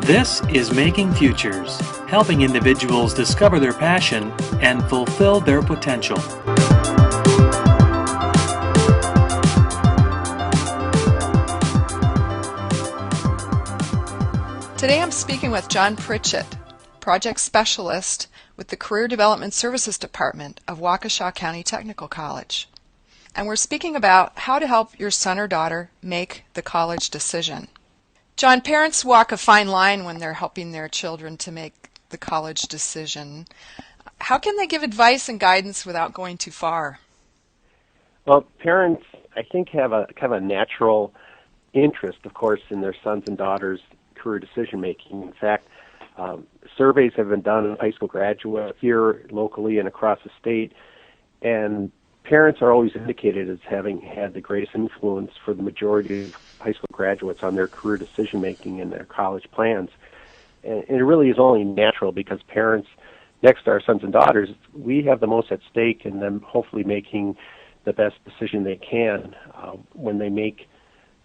This is Making Futures, helping individuals discover their passion and fulfill their potential. Today I'm speaking with John Pritchett, Project Specialist with the Career Development Services Department of Waukesha County Technical College. And we're speaking about how to help your son or daughter make the college decision. John, parents walk a fine line when they're helping their children to make the college decision. How can they give advice and guidance without going too far? Well, parents, I think, have a kind of a natural interest, of course, in their sons and daughters' career decision-making. In fact, surveys have been done of high school graduates here locally and across the state, and parents are always indicated as having had the greatest influence for the majority of high school graduates on their career decision-making and their college plans. And it really is only natural because parents, next to our sons and daughters, we have the most at stake in them hopefully making the best decision they can when they make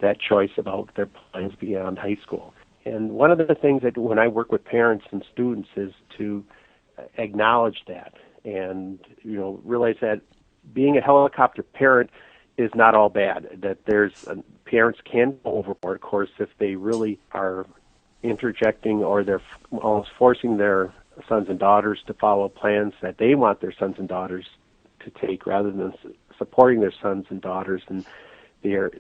that choice about their plans beyond high school. And one of the things that when I work with parents and students is to acknowledge that and realize that being a helicopter parent is not all bad, that parents can go overboard, of course, if they really are interjecting or they're almost forcing their sons and daughters to follow plans that they want their sons and daughters to take rather than supporting their sons and daughters in their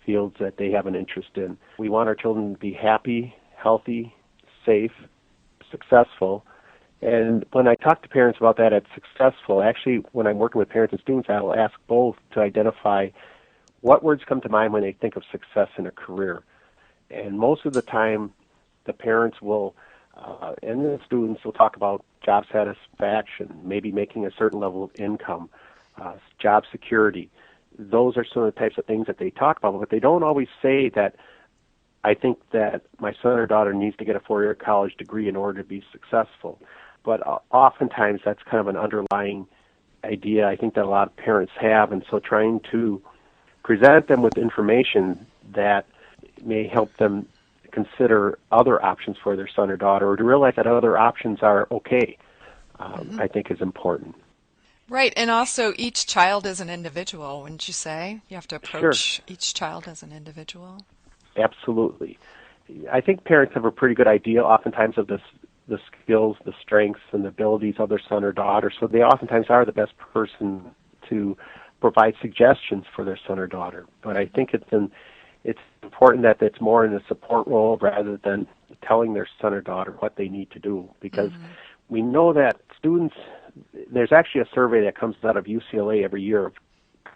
fields that they have an interest in. We want our children to be happy, healthy, safe, successful. And when I talk to parents about that at successful, actually when I'm working with parents and students, I will ask both to identify what words come to mind when they think of success in a career. And most of the time, the parents will, and the students will talk about job satisfaction, maybe making a certain level of income, job security. Those are some of the types of things that they talk about, but they don't always say that I think that my son or daughter needs to get a four-year college degree in order to be successful. But oftentimes that's kind of an underlying idea I think that a lot of parents have, and so trying to present them with information that may help them consider other options for their son or daughter or to realize that other options are okay, I think is important. Right, and also each child is an individual, wouldn't you say? You have to approach each child as an individual. Absolutely. I think parents have a pretty good idea oftentimes of the skills, the strengths, and the abilities of their son or daughter, so they oftentimes are the best person to provide suggestions for their son or daughter. But I think it's important that it's more in a support role rather than telling their son or daughter what they need to do, because we know that students, there's actually a survey that comes out of UCLA every year of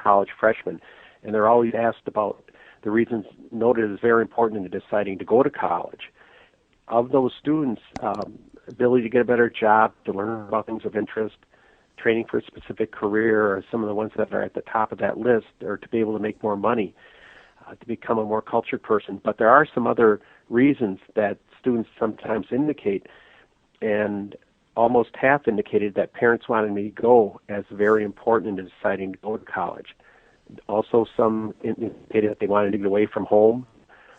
college freshmen, and they're always asked about the reasons noted as very important in deciding to go to college. Of those students, ability to get a better job, to learn about things of interest, training for a specific career, or some of the ones that are at the top of that list, or to be able to make more money, to become a more cultured person. But there are some other reasons that students sometimes indicate, and almost half indicated that parents wanted me to go as very important in deciding to go to college. Also, some indicated that they wanted to get away from home.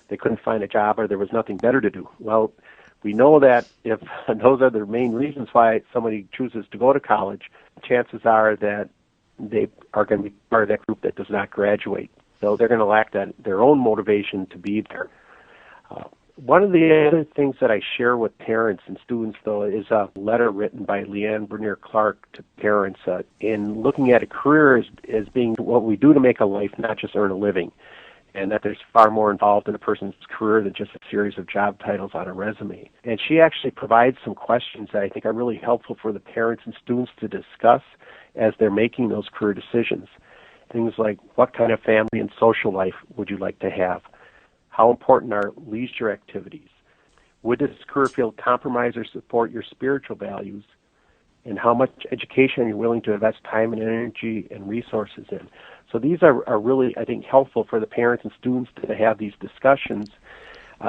They couldn't find a job or there was nothing better to do. Well, we know that if those are the main reasons why somebody chooses to go to college, chances are that they are going to be part of that group that does not graduate. So they're going to lack their own motivation to be there. One of the other things that I share with parents and students, though, is a letter written by Leanne Bernier Clark to parents in looking at a career as being what we do to make a life, not just earn a living, and that there's far more involved in a person's career than just a series of job titles on a resume. And she actually provides some questions that I think are really helpful for the parents and students to discuss as they're making those career decisions. Things like, what kind of family and social life would you like to have? How important are leisure activities? Would this career field compromise or support your spiritual values? And how much education are you willing to invest time and energy and resources in? So these are really, I think, helpful for the parents and students to have these discussions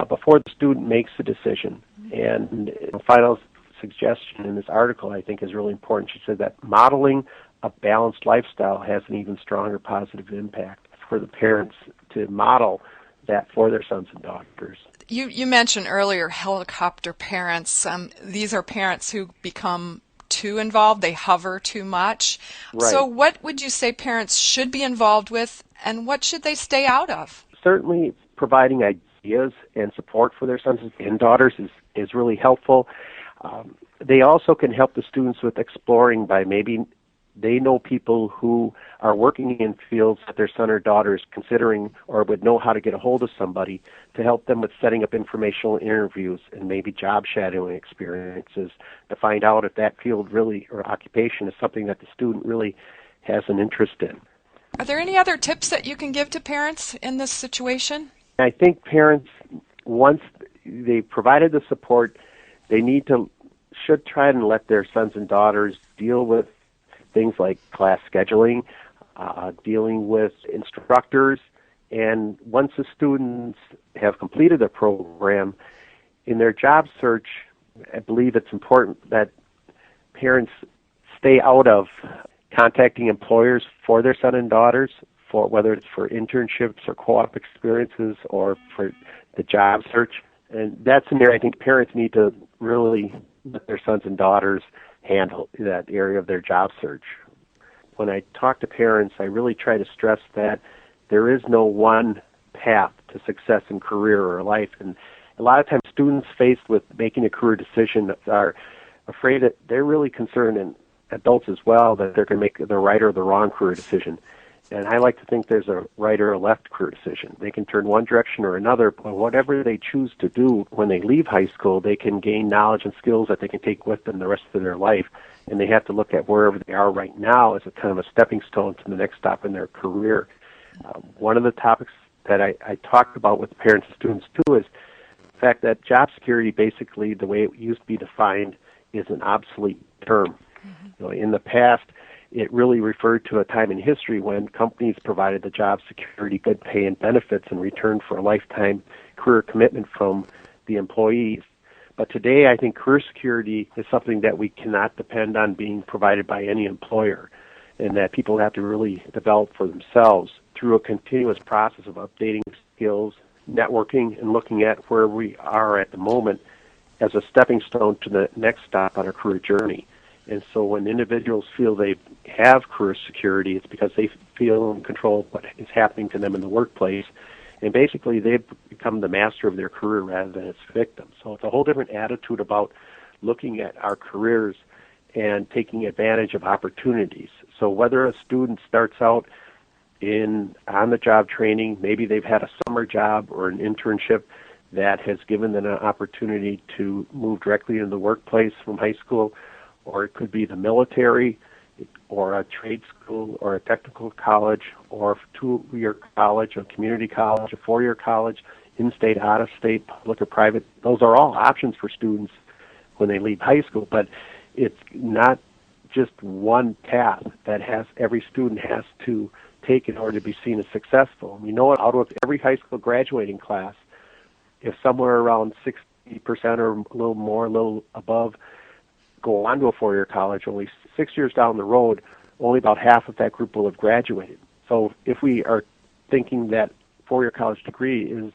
before the student makes a decision. And the final suggestion in this article, I think, is really important. She said that modeling a balanced lifestyle has an even stronger positive impact for the parents to model that for their sons and daughters. You mentioned earlier helicopter parents. These are parents who become too involved, they hover too much. So Right. what would you say parents should be involved with, and what should they stay out of? Certainly providing ideas and support for their sons and daughters is really helpful. They also can help the students with exploring by maybe they know people who are working in fields that their son or daughter is considering or would know how to get a hold of somebody to help them with setting up informational interviews and maybe job shadowing experiences to find out if that field really or occupation is something that the student really has an interest in. Are there any other tips that you can give to parents in this situation? I think parents, once they provided the support, they should try and let their sons and daughters deal with things like class scheduling, dealing with instructors, and once the students have completed their program, in their job search, I believe it's important that parents stay out of contacting employers for their son and daughters, for whether it's for internships or co-op experiences or for the job search. And that's an area I think parents need to really let their sons and daughters handle that area of their job search. When I talk to parents, I really try to stress that there is no one path to success in career or life. And a lot of times students faced with making a career decision are afraid that they're really concerned, and adults as well, that they're going to make the right or the wrong career decision. And I like to think there's a right or a left career decision. They can turn one direction or another, but whatever they choose to do when they leave high school, they can gain knowledge and skills that they can take with them the rest of their life. And they have to look at wherever they are right now as a kind of a stepping stone to the next stop in their career. One of the topics that I talked about with parents and students too is the fact that job security, basically the way it used to be defined, is an obsolete term. You know, in the past, it really referred to a time in history when companies provided the job security, good pay, and benefits in return for a lifetime career commitment from the employees. But today, I think career security is something that we cannot depend on being provided by any employer, and that people have to really develop for themselves through a continuous process of updating skills, networking, and looking at where we are at the moment as a stepping stone to the next stop on our career journey. And so when individuals feel they have career security, it's because they feel in control of what is happening to them in the workplace. And basically, they've become the master of their career rather than its victim. So it's a whole different attitude about looking at our careers and taking advantage of opportunities. So whether a student starts out in on-the-job training, maybe they've had a summer job or an internship that has given them an opportunity to move directly into the workplace from high school, or it could be the military, or a trade school, or a technical college, or a two-year college, a community college, a four-year college, in-state, out-of-state, public or private. Those are all options for students when they leave high school, but it's not just one path that every student has to take in order to be seen as successful. We know out of every high school graduating class, if somewhere around 60% or a little more, a little above, go on to a four-year college, only 6 years down the road, only about half of that group will have graduated. So if we are thinking that four-year college degree is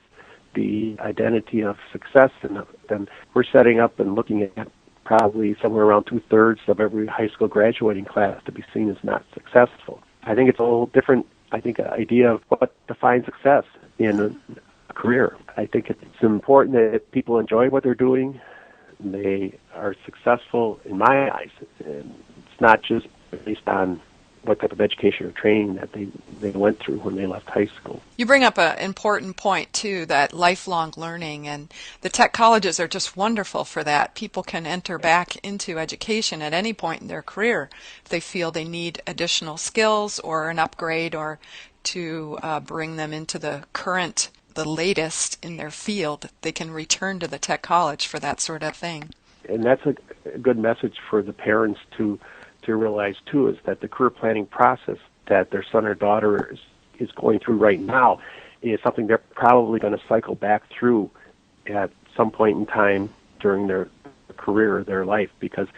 the identity of success, then we're setting up and looking at probably somewhere around two-thirds of every high school graduating class to be seen as not successful. I think it's a little different, idea of what defines success in a career. I think it's important that people enjoy what they're doing. They are successful in my eyes. And it's not just based on what type of education or training that they went through when they left high school. You bring up an important point, too, that lifelong learning, and the tech colleges are just wonderful for that. People can enter back into education at any point in their career if they feel they need additional skills or an upgrade, or to bring them into the latest in their field. They can return to the tech college for that sort of thing. And that's a good message for the parents to realize, too, is that the career planning process that their son or daughter is going through right now is something they're probably going to cycle back through at some point in time during their career, their life, because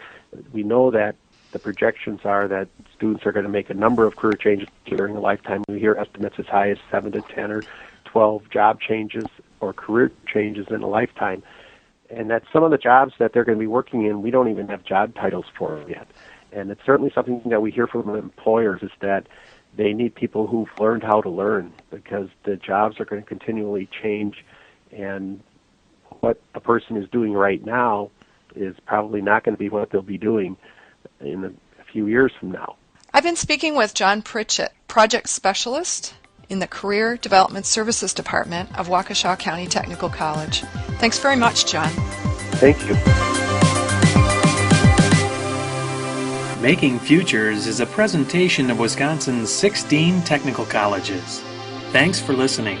we know that the projections are that students are going to make a number of career changes during a lifetime. We hear estimates as high as 7 to 10 or 12 job changes or career changes in a lifetime. And that some of the jobs that they're going to be working in, we don't even have job titles for them yet. And it's certainly something that we hear from employers is that they need people who've learned how to learn, because the jobs are going to continually change, and what a person is doing right now is probably not going to be what they'll be doing in a few years from now. I've been speaking with John Pritchett, Project Specialist in the Career Development Services Department of Waukesha County Technical College. Thanks very much, John. Thank you. Making Futures is a presentation of Wisconsin's 16 technical colleges. Thanks for listening.